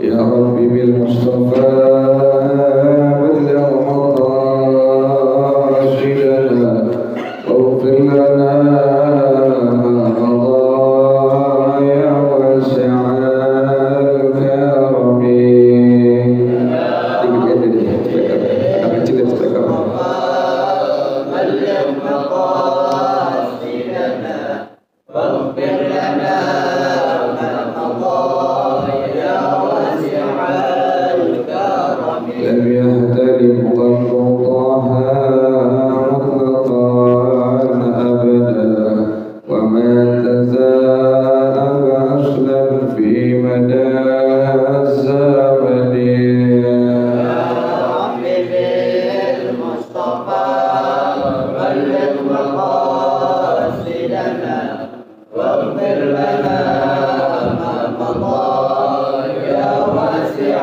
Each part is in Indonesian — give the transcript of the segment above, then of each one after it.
يا ربي بالمصطفى بلغ مقاصدنا واغفر لنا ما مضى يا واسع الكرم. لم يهتلم قلب طه مطلقا أبدا وما تزاءب أصلا في مدى الزمن. يا رب بالمصطفى بلغ مقاصدنا واغفر لنا ما مضى يا واسع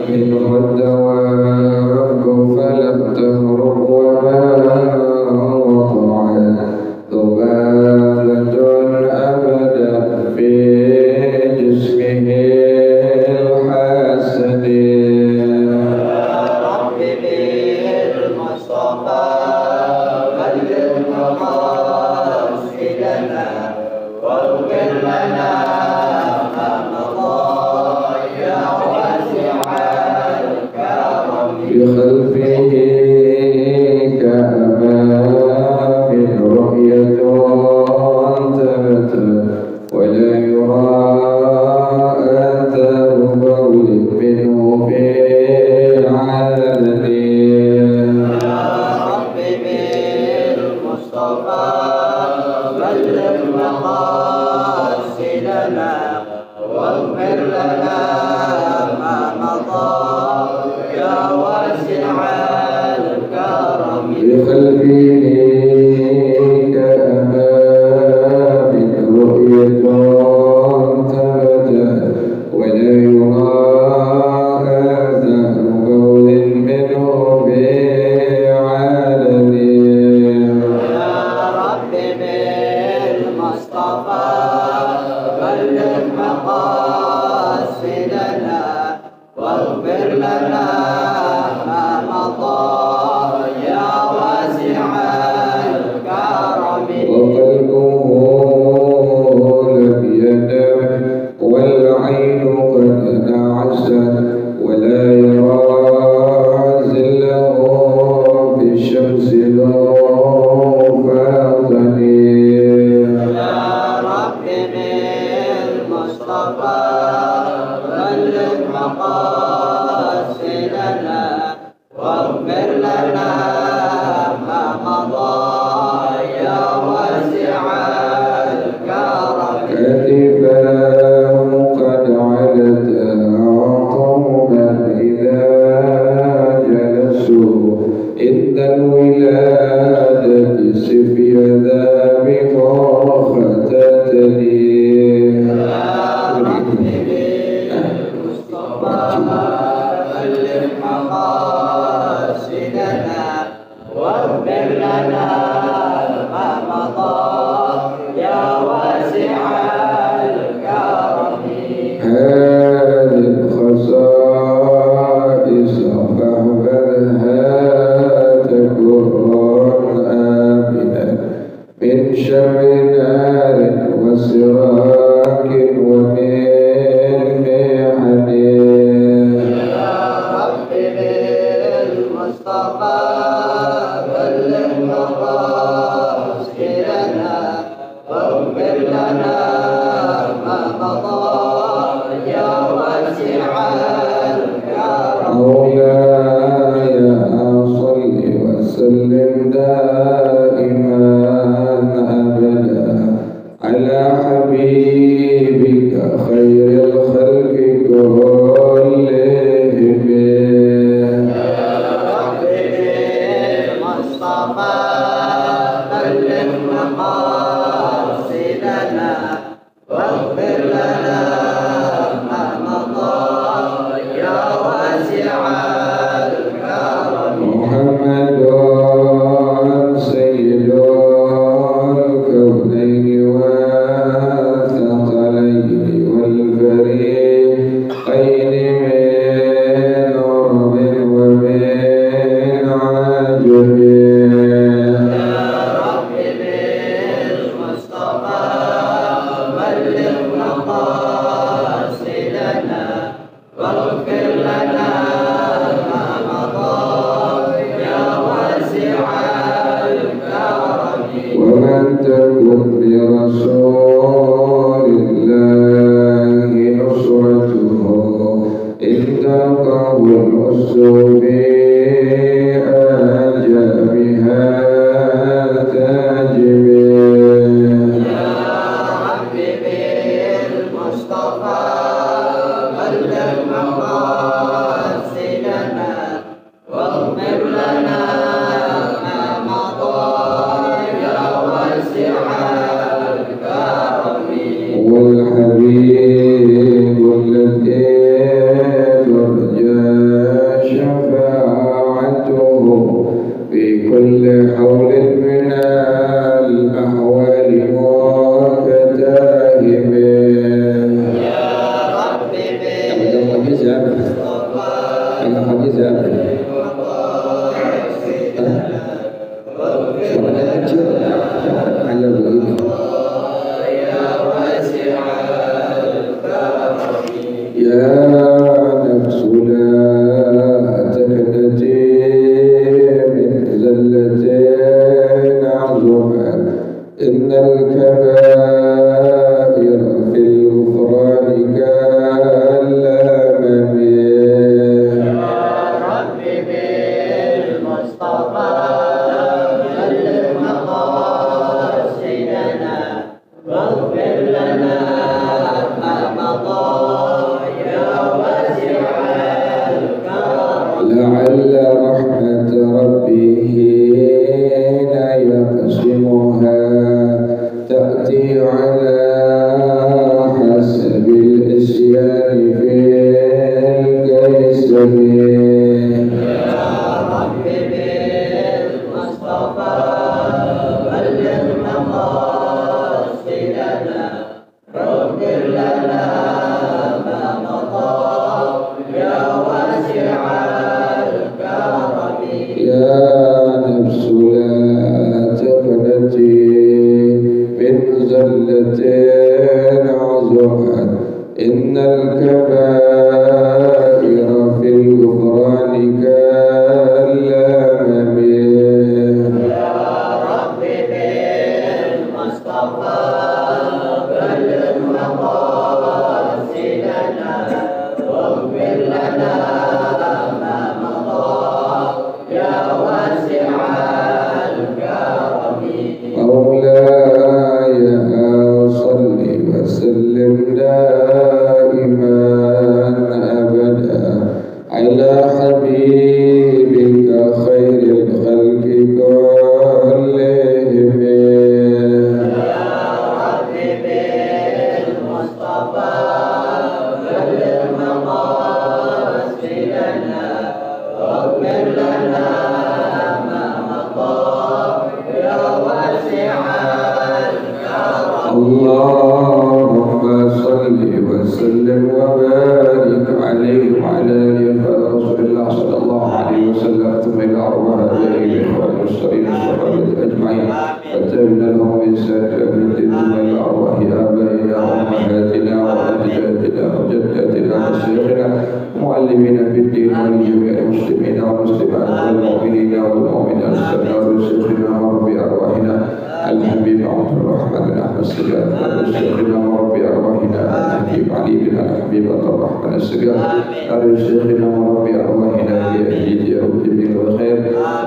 منه الدواب فلم تهرب وما وقعت ذبابة أبدا في جسمه الحسن. يا رب بالمصطفى بلغ مقاصدنا واغفر لنا ما مضى يا بخلفه كأمام رؤية ثبت ولا يرى أثر بول منه في علن. يا رب بالمصطفى بلغ مقاصدنا واغفر لنا ما مضى يا واسع الكرم. بخلفه كأمام رؤية ثبت ولا يرى آثار بول منه بعلن. يا رب بالمصطفى بلغ مقاصدنا واغفر لنا ما مضى يا واسع الكرم. وقلبه لم ينم والعين قد نعست ولا يرى زله في الشمس فاضل. يا رب بالمصطفى بلغ مقاصدنا واغفر لنا ما مضى يا واسع الكرم. كتفاه قد علت عظما إذا جلسوا إن الولادة سفي ذا بمرختتني. واغفر لنا ما مضى يا واسع الكرم. هذه الخصائص فاحفظها تكن آمنا من شر نار وسراك ومن محن. يا رب بالمصطفى بلغ مقاصدنا واغفر لنا ما مضى يا واسع الكرم. مولاي صل وسلم دائما أبدا على حبيبك خير الخلق كلهم. يا رب بالمصطفى بلغ مقاصدنا واغفر لنا ما مضى يا واسع الكرم. محمد سيد الكونين والثقلين والفريق مقاصدنا واغفر لنا ما مضى يا واسع الكرم ومن تكن برسول الله نصرته إن تلقاه العسر بأعجابها تجبين يا رب بالمصطفى بلغ مقاصدنا واغفر لنا ما مضى يا واسع الكرم والحبيب الذي ترجى شفاعته في كل حول من الأحوال وكتائب يا رب بالمصطفى مقاصدنا واغفر لنا يا واسع الكرم يا نفس لا تكنتي من زلة عظمت إن الكبائر في الغفران كالأمم يا رب بالمصطفى بلغ مقاصدنا واغفر لنا ما مضى يا واسع الكرم لعل رحمة ربي حين يقسمها تأتي على حسب الإسيان في القسم يا رب بالمصطفى بلغ مقاصدنا واغفر لنا ما مضى يا واسع الكرم يا نفس لا تقنتي من زلة عظمت إن الكبائر في الغفران كالأمم يا رب بالمصطفى بلغ مقاصدنا واغفر لنا ما مضى يا واسع الكرم مولاي صل وسلم دائما أبدا على حبيبك خير الخلق كلهم يا رب بالمصطفى بلغ مقاصدنا واغفر لنا ما مضى يا واسع الكرم اللهم صل وسلم وبارك عليه وعلى آله رسول الله صلى الله عليه وسلم ثم إلى أرواح آبائه والمرسلين والصحابة أجمعين وتابعنا لهم بإحسان إلى يوم الدين ثم إلى أرواح آبائنا وأمهاتنا وأجدادنا وجداتنا وشيخنا ومعلمينا في الدين ولجميع المسلمين والمسلمات والمؤمنين والمؤمنات استغفر شيخنا وربي أرواحنا الحبيب عبد الرحمن بن أحمد السجاد شيخنا وربي أرواحنا الحبيب علي بن الحبيب عبد الرحمن السجاد شيخنا وربي أرواحنا في أهل يهود بن الخير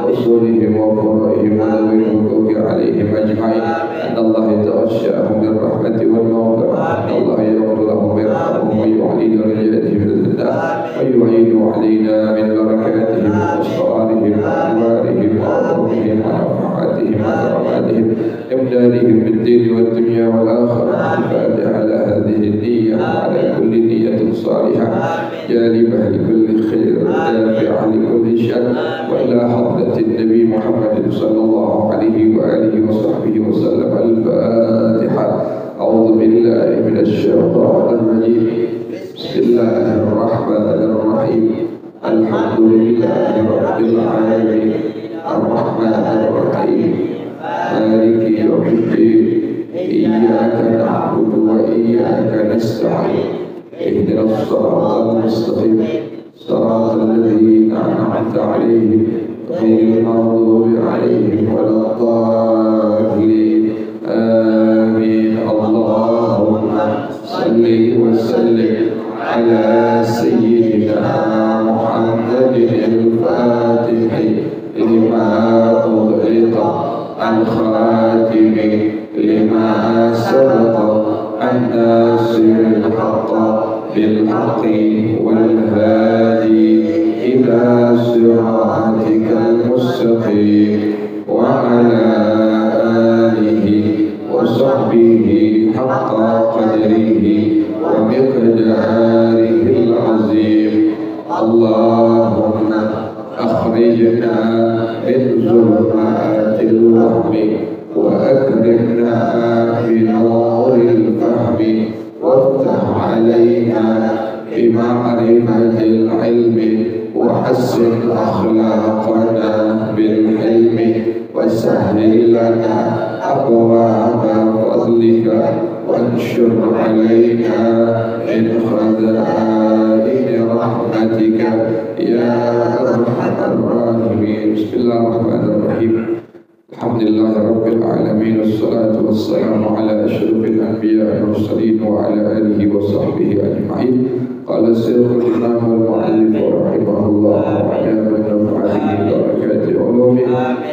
وأصولهم وفرائهم وذوي الحقوق عليهم أجمعين أن الله يتغشاهم بالرحمة والمغفرة أن الله يغفر لهم ويرحمهم ويعلي درجاتهم بالله ويعين علينا من بركاتهم وأسرارهم وأنوارهم وعلومهم ونفحاتهم وكراماتهم إمدادهم بالدين والدنيا والآخرة الفاتحة على هذه النية وعلى كل نية صالحة جالبة لكل خير دافعة لكل شر وإلى حضرة النبي محمد صلى الله عليه وآله وصحبه وسلم الفاتحة أعوذ بالله من الشيطان الرجيم بسم الله الرحمن الرحيم الحمد لله رب العالمين الرحمن الرحيم مالك يوم الدين إياك نعبد وإياك نستعين اهدنا الصراط المستقيم صراط الذين أنعمت عليهم غير المغضوب عليهم ولا الضالين آمين. اللهم صل وسلم على سيدنا محمد الفاتح لما أغلق الخاتم لما سبق الناصر الحق بالحق والهادي إلى صراطك المستقيم وعلى آله وصحبه حق قدره ومقداره العظيم. اللهم أخرجنا من ظلمات الوهم وأكرمنا بنور الفهم وافتح علينا بمعرفة العلم وحسن أخلاقنا بالحلم وسهل لنا أبواب فضلك وانشر علينا من خزائن رحمتك يا أرحم الراحمين. بسم الله الرحمن الرحيم. الحمد لله رب العالمين والصلاة والسلام على أشرف الأنبياء والمرسلين وعلى آله وصحبه أجمعين. قال الشيخ الإمام المؤلف رحمه الله وعلى من نفعه بركات علومه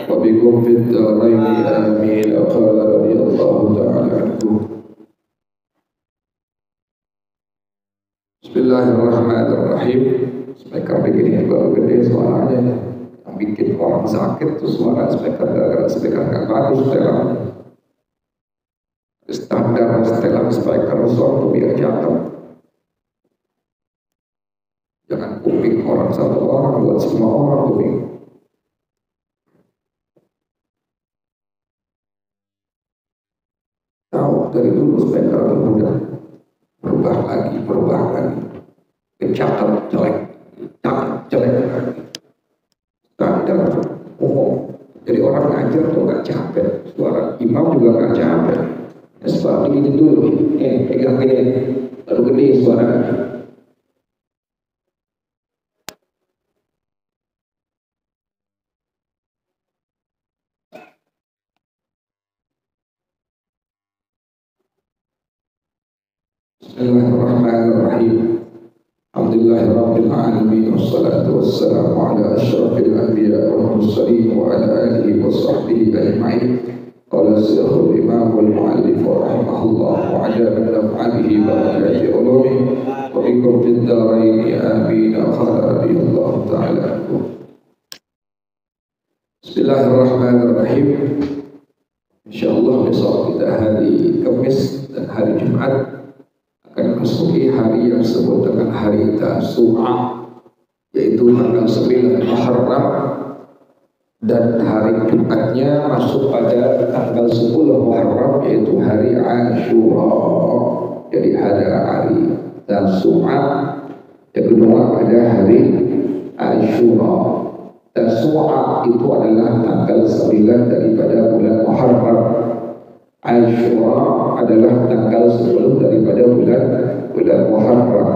وبكم في الدارين آمين. قال رضي الله تعالى عنه. Bismillahirrahmanirrahim. Speaker begini baru gede suaranya, yang bikin orang sakit tuh suara speaker gara-gara speaker nggak bagus setelan. Standar setelan speaker suara biar cakep. Jangan kuping orang satu orang buat semua orang kuping. Tahu dari dulu speaker itu udah berubah lagi. Cakep jelek, standar umum. Jadi orang ngajar tuh nggak capek, suara imam juga nggak capek. Seperti ini dulu, pegang ini, baru gede suara. Bismillahirrahmanirrahim. Alhamdulillahirabbil alamin wassalatu wassalamu ala asyrafil anbiya wal mursalin wa ala alihi wa sahbihi ajma'in. Qala Syekhul Imam wal Mu'allif rahimahullah wa ala man naf'abihi barakati ulumi wa bikum fid darain amin. Qala radhiyallahu ta'ala anhu. Bismillahirrahmanirrahim. Insyaallah besok kita hari Kamis dan hari Jumat akan masuki hari yang disebut dengan hari Tasu'a, yaitu tanggal 9 Muharram, dan hari Jumatnya masuk pada tanggal 10 Muharram, yaitu hari Ashura. Jadi ada hari Tasu'a, yang kedua ada hari Ashura. Tasu'a itu adalah tanggal 9 daripada bulan Muharram. Ashura adalah tanggal 10 daripada bulan Muharram.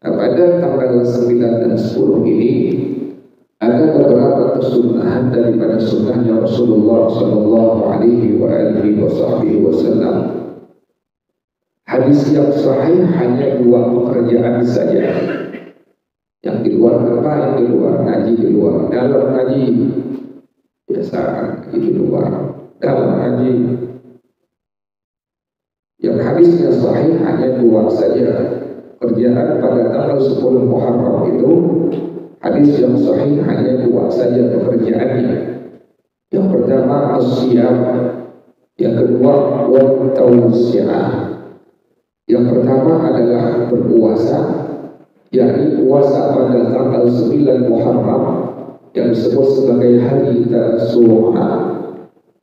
Nah, pada tanggal 9 dan 10 ini ada beberapa kesunahan daripada sunnahnya Rasulullah Sallallahu Alaihi Wasallam. Hadis yang sahih hanya dua pekerjaan saja. Yang di luar apa? Yang di luar ngaji, di luar dalam ngaji biasa, ngaji di luar dalam ngaji. Yang hadisnya sahih hanya dua saja. Kerjaan pada tanggal 10 Muharram itu hadis yang sahih hanya dua saja pekerjaannya. Yang pertama as-siyam, yang kedua wat-tawsi'ah. Yang pertama adalah berpuasa, yakni puasa pada tanggal 9 Muharram yang disebut sebagai hari Tasu'a.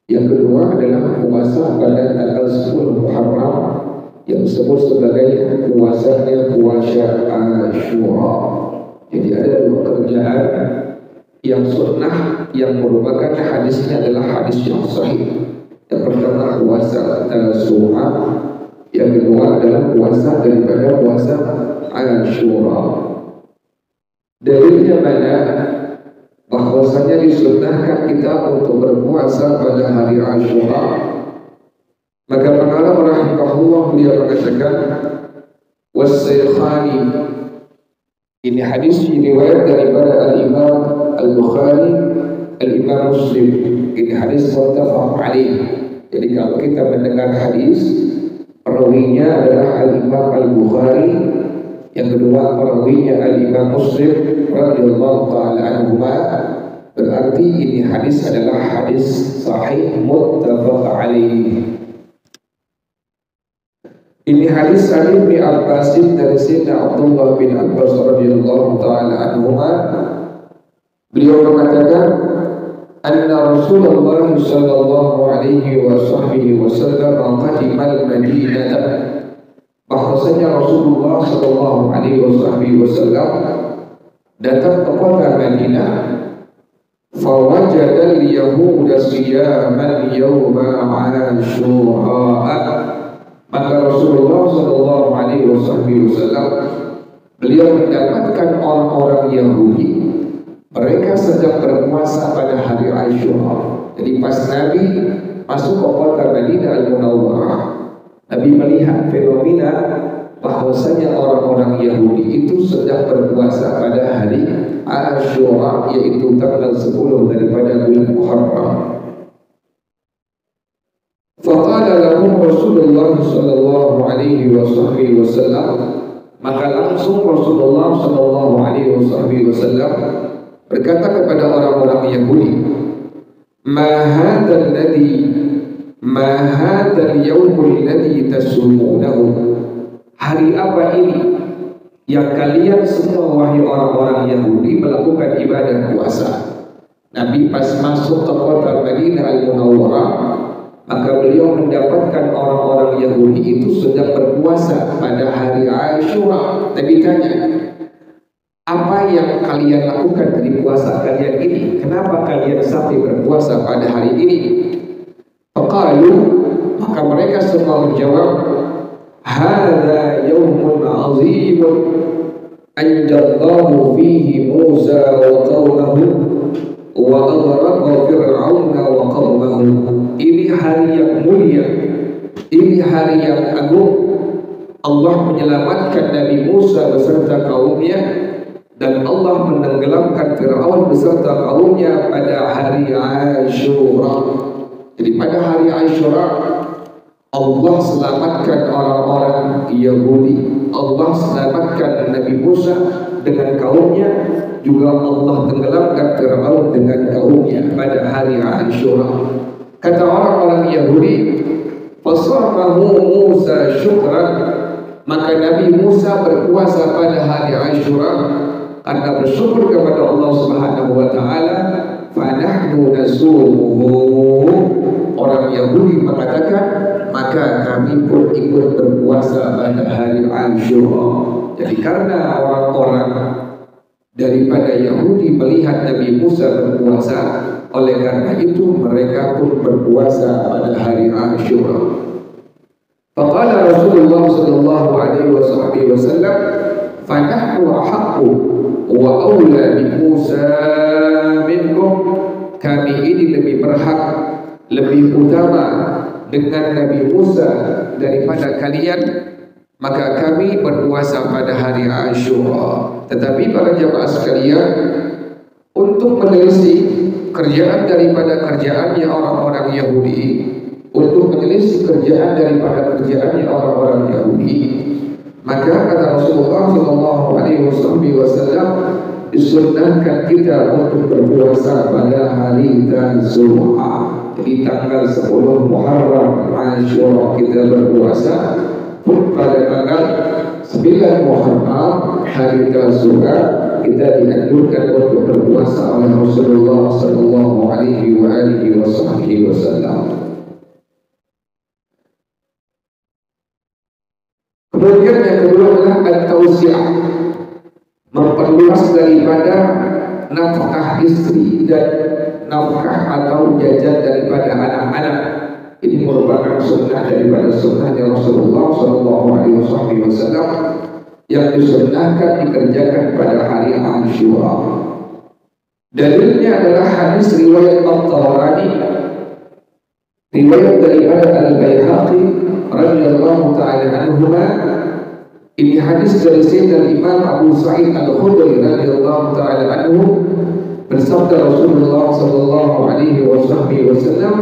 Yang kedua adalah puasa pada tanggal 10 Muharram yang disebut sebagai puasanya puasa Ashura. Jadi ada dua kerjaan yang sunnah yang merupakan hadisnya adalah hadis yang sahih. Yang pertama puasa Tasu'a, Yang kedua adalah puasa daripada puasa Asyura. Dalilnya mana? Bahwasanya disunnahkan kita untuk berpuasa pada hari Asyura. Maka pengarang rahimahullah beliau mengatakan was-saykhani, ini hadis riwayat daripada Al-Imam Al-Bukhari, Al-Imam Muslim. Ini hadis muttafaq alaih. Jadi kalau kita mendengar hadis, perawinya adalah Al-Imam Al-Bukhari, yang kedua perawinya Al-Imam Muslim radhiyallahu ta'ala anhuma, berarti ini hadis adalah hadis sahih muttafaq alaih. Ini hadis Ali bin Abbas dari Sayyidina Abdullah bin Abbas radhiyallahu ta'ala anhuma. Beliau mengatakan, anna Rasulullah sallallahu alaihi wasallam qadima al-Madinah, bahwasanya Rasulullah sallallahu alaihi wasallam datang ke kota Madinah. Fawajada al-yahuda siyaman yawma Asyura. Maka Rasulullah sallallahu alaihi wasallam beliau mendapatkan orang-orang Yahudi mereka sedang berpuasa pada hari Asyura. Jadi pas Nabi masuk ke kota Madinah Al-Munawwarah, Nabi melihat fenomena bahwasanya orang-orang Yahudi itu sedang berpuasa pada hari Asyura, yaitu tanggal 10 daripada bulan Muharram. Faqala lahum Rasulullah sallallahu alaihi wasallam, maka langsung Rasulullah sallallahu alaihi wasallam berkata kepada orang-orang Yahudi, ma hadzal yawmul ladzi tasumunahu, hari apa ini yang kalian semua wahai orang-orang Yahudi melakukan ibadah puasa. Nabi pas masuk ke kota Madinah Al-Munawwarah, maka beliau mendapatkan orang-orang Yahudi itu sedang berpuasa pada hari Asyura. Nabi tanya, apa yang kalian lakukan dari puasa kalian ini? Kenapa kalian sampai berpuasa pada hari ini? Faqalu, maka mereka semua menjawab, hadza yaumun azimun anjallahu fihi Musa wa qaumahu wa aghraqa fir'auna wa qaumahu. Ini hari yang mulia, ini hari yang agung. Allah menyelamatkan Nabi Musa beserta kaumnya, dan Allah menenggelamkan Fir'aun beserta kaumnya pada hari Asyura. Jadi pada hari Asyura Allah selamatkan orang-orang Yahudi, Allah selamatkan Nabi Musa dengan kaumnya, juga Allah tenggelamkan Fir'aun dengan kaumnya pada hari Asyura. Kata orang-orang Yahudi, fasamahu Musa syukran, maka Nabi Musa berpuasa pada hari Asyura karena bersyukur kepada Allah Subhanahu wa taala. Fanahnu nasumuhu, orang Yahudi mengatakan, maka kami pun ikut berpuasa pada hari Asyura. Jadi karena orang-orang daripada Yahudi melihat Nabi Musa berpuasa, oleh karena itu mereka pun berpuasa pada hari Asyura. Faqala Rasulullah sallallahu alaihi wasallam, fanahnu ahaqqu wa awla bi Musa minkum, kami ini lebih berhak, lebih utama dengan Nabi Musa daripada kalian, maka kami berpuasa pada hari Asyura. Tetapi para jemaah sekalian, untuk menelisih kerjaan daripada kerjaannya orang-orang Yahudi, untuk menyelisih kerjaan daripada kerjaannya orang-orang Yahudi, maka kata Rasulullah SAW, disunnahkan kita untuk berpuasa pada hari Tasu'a. Jadi tanggal 10 Muharram Asyura kita berpuasa, pun pada tanggal 9 Muharram hari Tasu'a kita dianjurkan untuk berpuasa oleh Rasulullah sallallahu alaihi wasallam. Kemudian yang kedua adalah at-tausi'ah, memperluas daripada nafkah istri dan nafkah atau jajan daripada anak-anak. Ini merupakan sunnah daripada sunnahnya Rasulullah SAW yang disunnahkan dikerjakan pada hari Asyura. Dalilnya adalah hadis riwayat At-Tabarani, riwayat daripada Al-Baihaqi radhiyallahu ta'ala anhuma. Ini hadis dari Sayyidina Imam Abu Sa'id Al-Khudri radhiyallahu ta'ala anhu, bersabda Rasulullah sallallahu alaihi wasallam,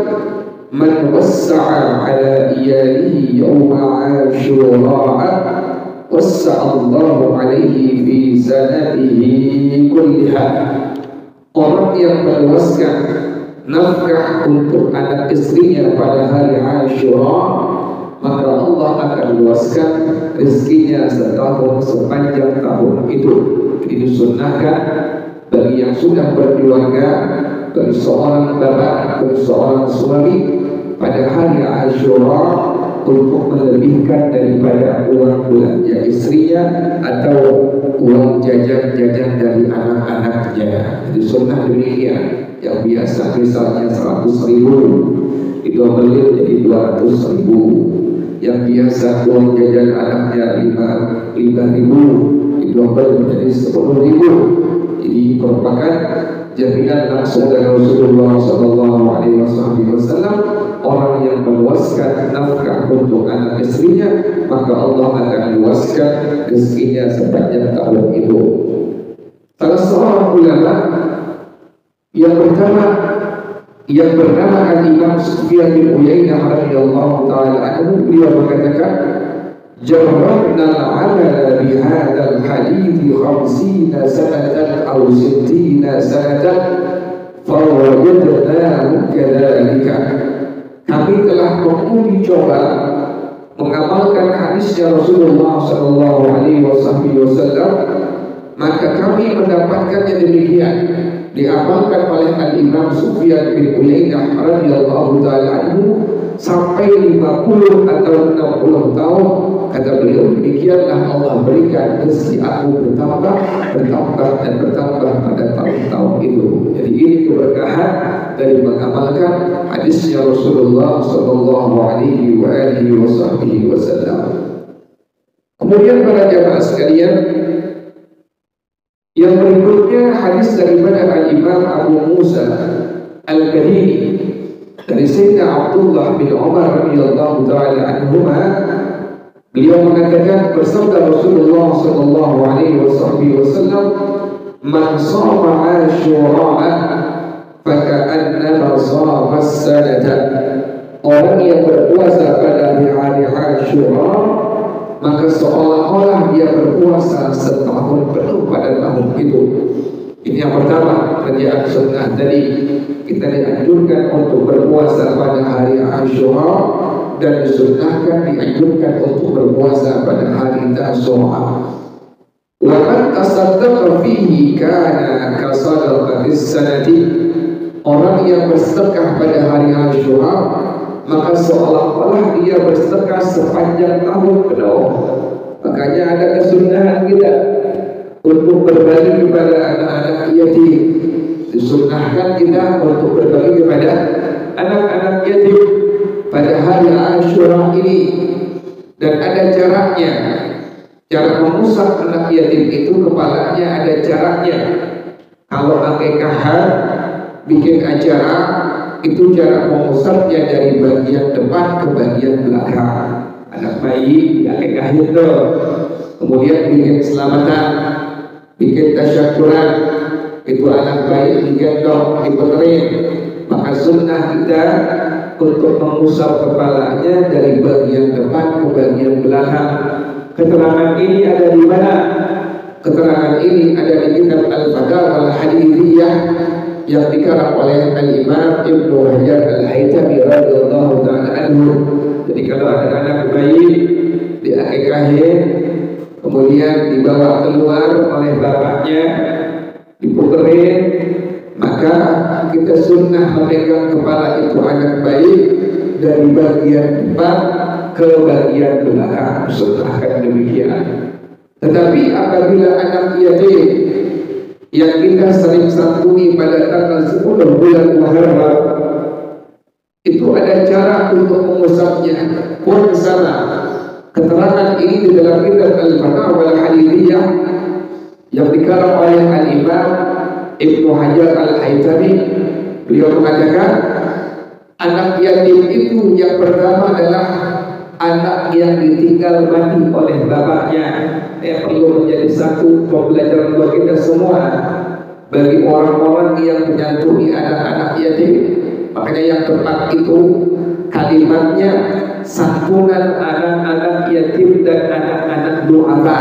"Man wassa'a 'ala iyalihi yawma 'Ashura wassa'a Allahu 'alaihi fi sanatihi kulliha." Orang yang meluaskan nafkah untuk anak istrinya pada hari Asyura, maka Allah akan luaskan rezekinya setahun sepanjang tahun itu. Ini disunnahkan bagi yang sudah berkeluarga, bagi seorang bapak, bagi seorang suami pada hari Asyura untuk melebihkan daripada uang belanja istrinya atau uang jajan-jajan dari anak-anaknya. Jadi sunnah demikian. Yang biasa misalnya 100.000 itu beli jadi 200.000. Yang biasa uang jajan anaknya 5.000 itu beli menjadi 10.000. Ini merupakan jaminan langsung dari Rasulullah SAW. Orang yang meluaskan nafkah untuk anak istrinya, maka Allah akan luaskan rezekinya sepanjang tahun itu. Salah seorang ulama yang pertama yang bernama Al-Imam Sufyan bin Uyainah radhiyallahu ta'ala anhu, beliau mengatakan, "Jarrabna al-'amala bi hadzal hadits 50 sanatan aw 60 sanatan fa wajadnahu kadzalika." Kami telah menguji coba mengamalkan hadisnya Rasulullah sallallahu alaihi wasallam, maka kami mendapatkannya demikian. Diamalkan oleh Al-Imam Sufyan bin Uyainah radhiyallahu ta'ala anhu sampai 50 atau 60 tahun. Kata beliau, demikianlah Allah berikan rezeki aku bertambah pada tahun-tahun itu. Jadi ini keberkahan dari mengamalkan hadisnya Rasulullah sallallahu alaihi wasallam. Kemudian para jamaah sekalian, yang berikutnya hadis daripada Al-Imam Abu Musa Al-Kadhini dari Sayyidina Abdullah bin Umar radhiyallahu ta'ala anhuma. Beliau mengatakan, bersabda Rasulullah sallallahu alaihi wasallam, "Man shama Asyura faka'annama shama as-sanata." Orang yang berpuasa pada hari Asyura, maka seolah-olah dia berpuasa setahun penuh pada tahun itu. Ini yang pertama, kerjaan sunnah tadi. Kita dianjurkan untuk berpuasa pada hari Asyura dan disunnahkan dianjurkan untuk berpuasa pada hari Tasu'a. Wa man tasaddaqa fihi kana ka sadaqatis sanati. Orang yang bersedekah pada hari Asyura, maka seolah-olah dia bersedekah sepanjang tahun penuh. Makanya ada kesunahan kita untuk berbagi kepada anak-anak yatim. Disunnahkan kita untuk berbagi kepada anak-anak yatim pada hari Asyura ini. Dan ada caranya. Cara mengusap anak yatim itu kepalanya ada caranya. Kalau akikahan bikin acara, itu cara mengusapnya dari bagian depan ke bagian belakang. Anak bayi diakikahin itu, kemudian bikin selamatan, bikin tasyakuran, itu anak bayi digendong, dibenerin. Maka sunnah kita untuk mengusap kepalanya dari bagian depan ke bagian belakang. Keterangan ini ada di mana? Keterangan ini ada di kitab Al-Fatawa Al-Hadithiyah yang dikarang oleh Al-Imam Ibnu Hajar Al-Haytami radhiyallahu ta'ala anhu. Jadi kalau ada anak bayi diakikahin, kemudian dibawa keluar oleh bapaknya, diputerin, maka kita sunnah memegang kepala itu anak bayi dari bagian depan ke bagian belakang, sunnahkan demikian. Tetapi apabila anak yatim yang kita sering santuni pada tanggal 10 bulan Muharram, itu ada cara untuk mengusapnya pun sama. Keterangan ini di dalam kitab Al-Fatawa Al-Hadithiyah yang dikarang oleh Al-Imam Ibnu Hajar Al-Haytami. Beliau mengatakan anak yatim itu yang pertama adalah anak yang ditinggal mati oleh bapaknya. Perlu menjadi satu pembelajaran buat kita semua bagi orang-orang yang menyantuni anak-anak yatim. Makanya yang tepat itu kalimatnya santunan anak-anak yatim dan anak-anak duafa.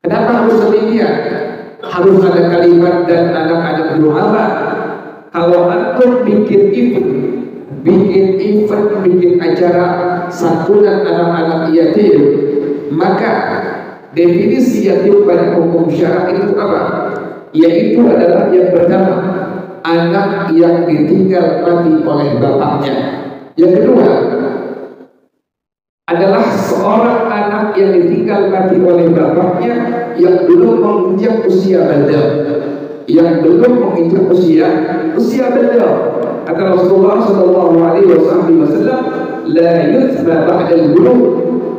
Kenapa harus demikian? Harus ada kalimat dan anak-anak duafa. Kalau antum bikin event, bikin acara santunan anak-anak yatim, maka definisi yatim pada hukum syara itu apa? Yaitu adalah yang pertama, anak yang ditinggal mati oleh bapaknya. Yang kedua adalah seorang anak yang ditinggal mati oleh bapaknya yang belum menginjak usia balik. Yang belum menginjak usia balik. Kata Rasulullah sallallahu alaihi wasallam, la yuthba ba'dal bulugh,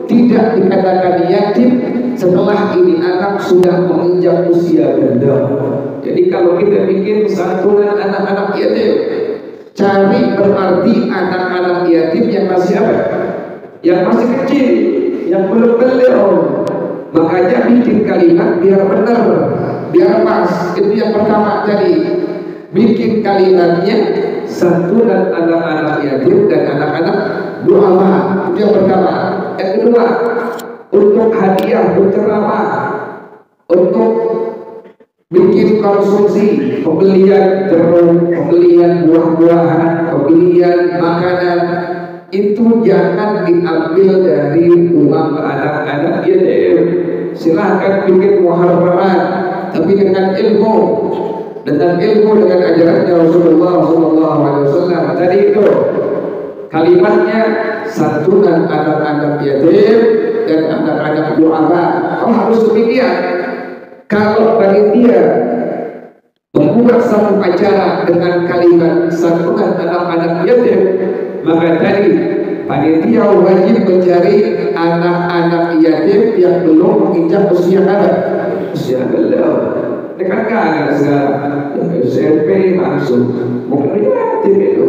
tidak dikatakan yatim setelah ini anak sudah menginjak usia balik. Jadi kalau kita bikin santunan anak-anak yatim, cari berarti anak-anak yatim yang masih apa? Yang masih kecil, yang belum beliau. Makanya bikin kalimat biar benar, biar pas. Itu yang pertama tadi. Bikin kalimatnya santunan anak-anak yatim dan anak-anak duafa. Itu yang pertama. Yang kedua, untuk hadiah berceramah, untuk bikin konsumsi, pembelian jeruk, pembelian buah-buahan, pembelian makanan, itu jangan diambil dari uang anak-anak yatim. Silahkan bikin muharramat, tapi dengan ilmu, dengan ajarannya Rasulullah SAW. Tadi itu kalimatnya santunan anak-anak yatim dan anak-anak duafa. Oh, harus demikian. Kalau panitia membuat satu acara dengan kalimat santunan anak-anak yatim, maka tadi panitia wajib mencari anak-anak yatim yang belum menginjak usia beliau. Ini kan ada sekarang yang SMP masuk, bukan yatim itu.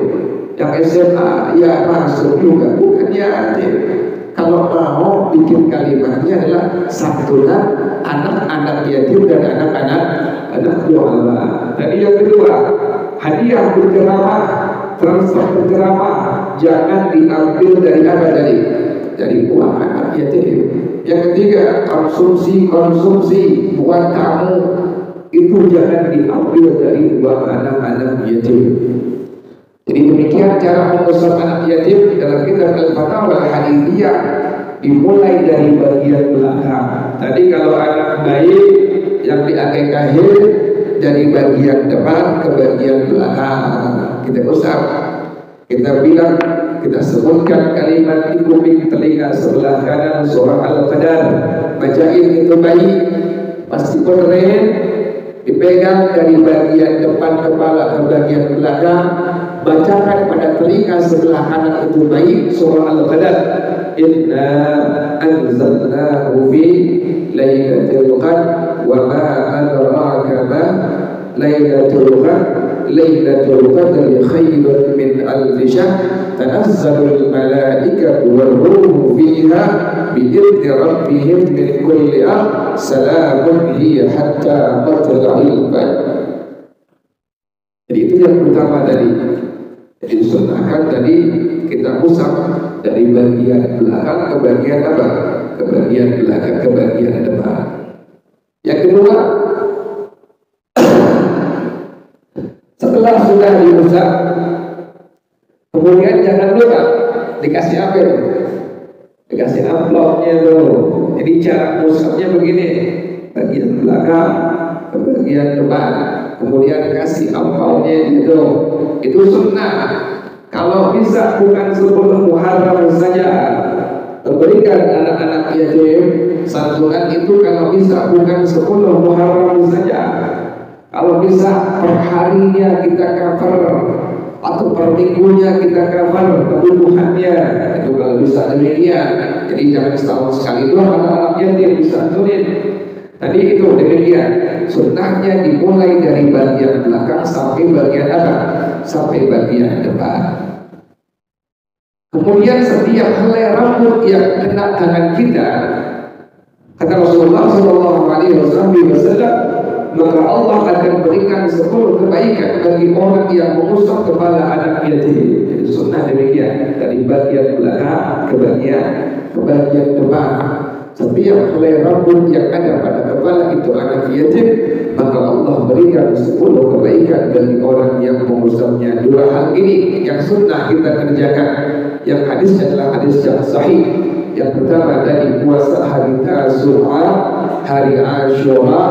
Yang SMA ya masuk juga, bukan yatim. Kalau mau bikin kalimatnya adalah santunan anak-anak yatim dan anak-anak duafa. Tadi yang kedua, hadiah berceramah, transfer berceramah, jangan diambil dari apa tadi? Dari uang anak yatim. Yang ketiga, konsumsi buat tamu, itu jangan diambil dari uang anak-anak yatim. Jadi demikian cara mengusap anak yatim dalam kitab Al-Fatawa Al-Hadithiyah, dimulai dari bagian belakang. Tadi kalau anak bayi yang diakekahin dari bagian depan ke bagian belakang kita usap. Kita bilang, kita sebutkan kalimat di kuping telinga sebelah kanan surah Al-Qadar. Bacain itu bayi, pasti keren, dipegang dari bagian depan kepala ke bagian belakang. Bacakan pada telinga sebelah kanan itu bayi surah Al-Qadar. Inna anzalnahu fi lailatul qadr wa ma adraka ma lailatul qadr lailatul qadri khairun min alf syahr tanazzalul malaikatu war ruhu fiha bi'izni rabbihim min kulli amr salamun hiya hatta matla'il fajr. Jadi itu yang pertama tadi. Jadi disunahkan tadi kita usap dari bagian belakang ke bagian apa? Ke bagian belakang, ke bagian depan. Yang kedua, setelah sudah diusap, kemudian jangan lupa dikasih apa itu? Dikasih amplopnya tuh. Jadi cara usapnya begini, bagian belakang ke bagian depan, kemudian kasih amplopnya itu. Itu sunnah. Kalau bisa bukan 10 Muharram saja, berikan anak-anak yatim santunan itu. Kalau bisa bukan 10 Muharram saja, kalau bisa perharinya kita cover atau per minggunya kita cover kebutuhannya, itu kalau bisa demikian. Jadi jangan setahun sekali doang anak-anaknya dia bisa turin. Tadi itu demikian. Sunnahnya dimulai dari bagian belakang sampai bagian apa? Sampai bagian depan. Kemudian setiap helai rambut yang kena tangan kita, kata Rasulullah SAW, maka Allah akan berikan 10 kebaikan bagi orang yang mengusap kepala anak yatim. Jadi sunnah demikian, dari bagian belakang ke bagian depan. Setiap helai rambut yang ada pada kepala itu anak yatim, maka Allah berikan 10 kebaikan bagi orang yang mengusapnya. Dua hal ini yang sunnah kita kerjakan. Yang hadis adalah hadis yang sahih. Yang pertama tadi puasa hari Tasu'a, hari Ashura.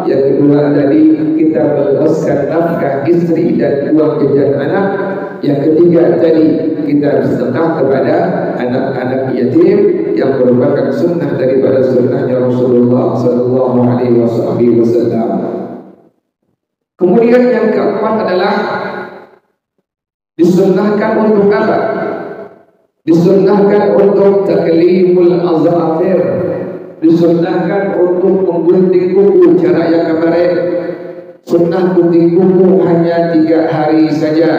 Yang kedua tadi kita melepaskan nafkah istri dan uang jajan anak. Yang ketiga tadi kita bersedekah kepada anak-anak yatim, yang merupakan sunnah daripada sunnahnya Rasulullah Sallallahu Alaihi Wasallam. Kemudian yang keempat adalah disunnahkan untuk apa? Disunnahkan untuk taklimul azafir, disunnahkan untuk menggunting kuku. Cara yang kemarin sunnah gunting kuku hanya 3 hari saja.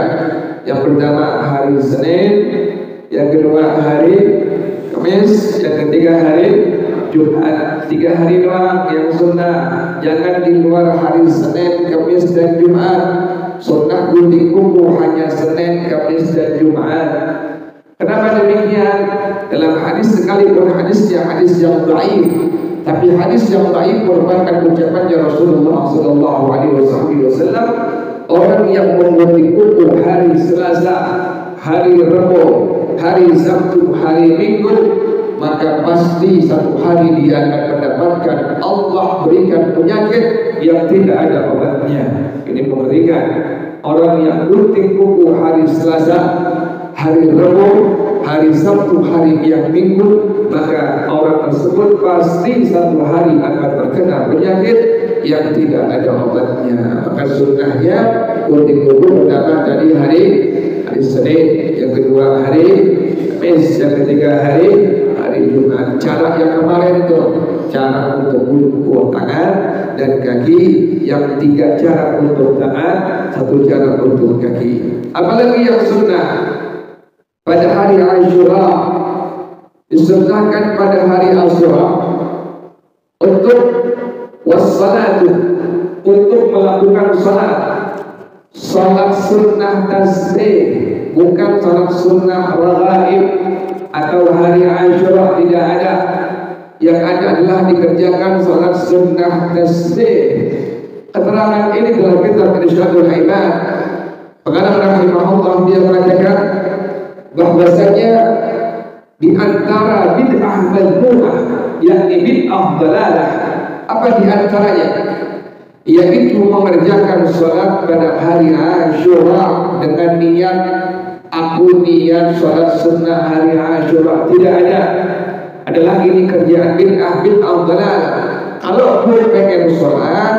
Yang pertama hari Senin, yang kedua hari Kamis, yang ketiga hari Jumat. 3 hari doang yang sunnah. Jangan di luar hari Senin, Kamis dan Jumat. Sunnah gunting kuku hanya Senin, Kamis dan Jumat. Kenapa demikian? Dalam hadis sekalipun hadisnya hadis yang dhaif, tapi hadis yang dhaif merupakan ucapannya Rasulullah Sallallahu Alaihi Wasallam. Orang yang menggunting kuku hari Selasa, hari Rabu, hari Sabtu, hari Minggu, maka pasti satu hari dia akan mendapatkan Allah berikan penyakit yang tidak ada obatnya. Ini mengerikan. Orang yang gunting kuku hari Selasa, hari Rabu, hari Sabtu, hari yang Minggu, maka orang tersebut pasti satu hari akan terkena penyakit yang tidak ada obatnya. Maka sunnahnya gunting kuku pertama tadi hari Senin, yang kedua hari Kamis, yang ketiga hari Jumat. Cara yang kemarin itu cara untuk kuku tangan dan kaki, yang 3 cara untuk tangan, 1 cara untuk kaki. Apalagi yang sunnah pada hari Ashura, disunnahkan pada hari Ashura untuk wassalatu, untuk melakukan salat sunnah tasbih, bukan salat sunnah raghaib. Atau hari Ashura tidak ada. Yang ada adalah dikerjakan salat sunnah tasbih. Keterangan ini dalam kitab Irsyadul Ibad. Pengarang rahimahullah dia mengatakan bahwasanya di antara bid'ah mazmumah, yakni bid'ah dalalah, apa di antaranya? Yaitu mengerjakan salat pada hari Ashura dengan niat aku niat salat sunnah hari Ashura. Tidak ada. Adalah ini kerjaan bid'ah dalalah. Kalau pun pengen salat,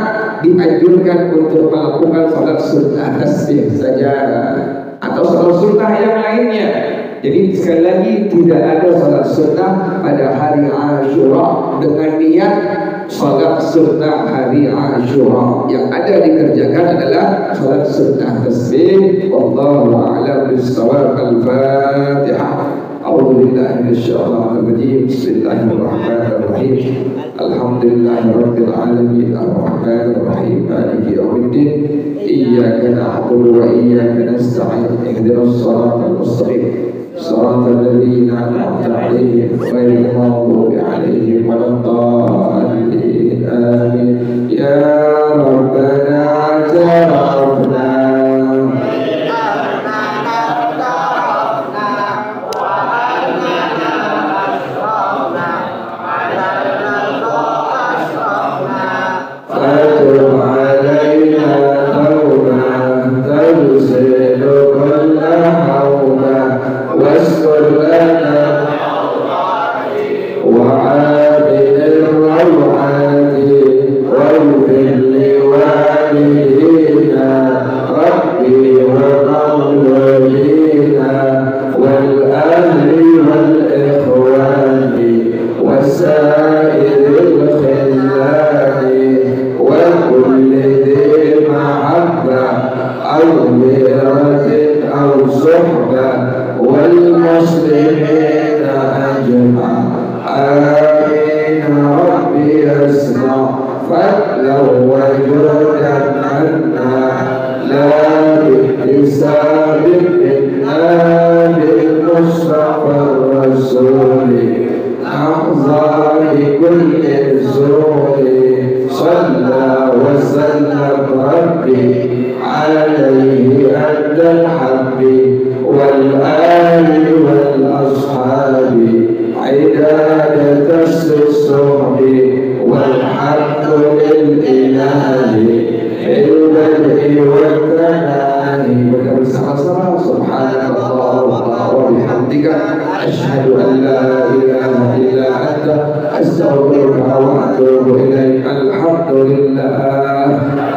dianjurkan untuk melakukan salat sunnah tasbih saja atau salat sunnah yang lainnya. Jadi sekali lagi tidak ada salat sunnah pada hari Ashura dengan niat salat sunnah hari Ashura. Yang ada dikerjakan adalah salat sunnah tasbih. Wallahu a'lam bis-shawab. Al-Fatihah. A'udzu billahi minasyaitonir rajim. Bismillahirrahmanirrahim. Alhamdulillahirabbil alamin. Arrahmanir rahim. Maliki yaumiddin. Iyyaka na'budu wa iyyaka nasta'in. Ihdinas shiratal mustaqim. Shiratal ladzina an'amta 'alaihim ghairil maghdubi 'alaihim waladdallin. Amin. Ya Rabbana ta'afna. وعابد الروعة يسمع فضلا وجودا عنا لا باحتساب منا بالمصطفى الرسول أحظى بكل الزور صلى وسلم ربي عليه أنت الحب والآل والأصحاب عدادة الصحب والحق للإله في البدء والثناء سبحانك اللهم وبحمدك أشهد أن لا إله إلا أنت أستغفرك وأتوب إليك. الحمد لله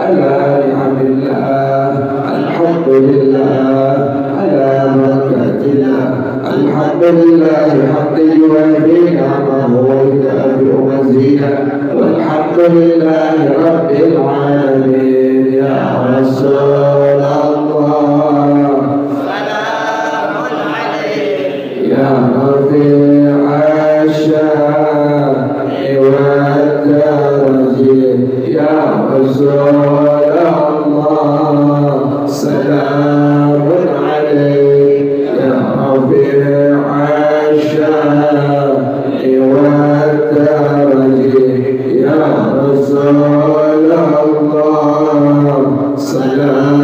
على نعم الله، الحمد لله على بركات الله، الحمد لله حق يوافي نعمه ويكافئ مزيدا، والحمد لله رب العالمين. يا رسول الله سلام عليك يا رفيع الشان والدرج يا رسول الله سلام عليك يا رفيع الشان والدرج يا رسول الله سلام